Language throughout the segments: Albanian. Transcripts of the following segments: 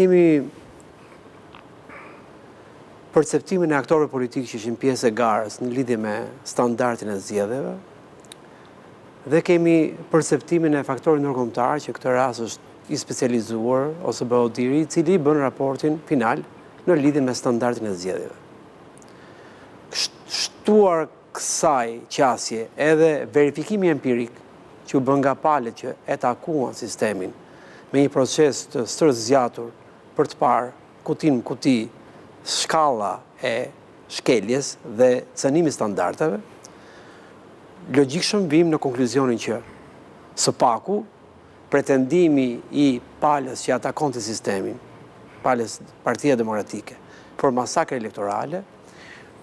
kemi perceptimin e aktorëve politikë që ishin pjesë e garës në lidhje me standardin e zgjedhjeve, dhe kemi perceptimin e faktorit ndërkombëtar që këtë rast është i specializuar ose BE-Odiri, i cili bën raportin final në lidhje me standardin e zgjedhjeve. Shtuar kësaj qasje edhe verifikimi empirik që u bën nga palët që e takuan sistemin me një proces të stërzgjatur për të parë kuti në kuti shkalla e shkeljes dhe cënimi standardeve, logjikshëm vim në konkluzionin që së paku pretendimi i palës që atakonte sistemin, palës Partia Demokratike, për masakre elektorale,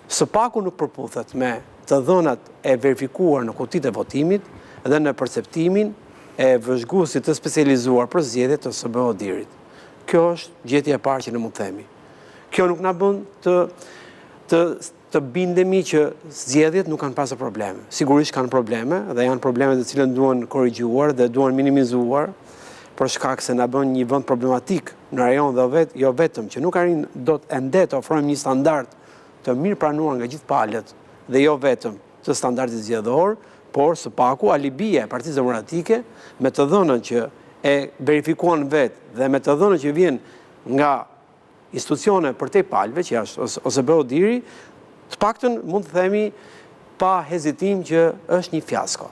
së paku nuk përputhet me të dhënat e verifikuar në kutitë e votimit dhe në perceptimin e vëzhguesit të specializuar për zgjedhjet të SBE-Odirit. Kjo është gjëja e parë që ne mund të themi. Kjo nuk na bën të bindemi që zgjedhjet nuk kanë pasur probleme. Sigurisht kanë probleme dhe janë probleme të cilën duhen korrigjuar dhe duhen minimizuar, për shkak se na bën një vend problematik në rajon dhe jo vetëm që nuk arrin dot ende të ofrojmë një standard të mirë pranuar nga gjithë palët dhe jo vetëm të standardit zgjedhor, por së paku alibia e Partisë Demokratike me të dhënën që e verifikuan vetë dhe me të dhënën që vjen nga institucione përtej palëve, që është ose BE-Odiri, të paktën mund të themi pa hezitim që është një fiasko.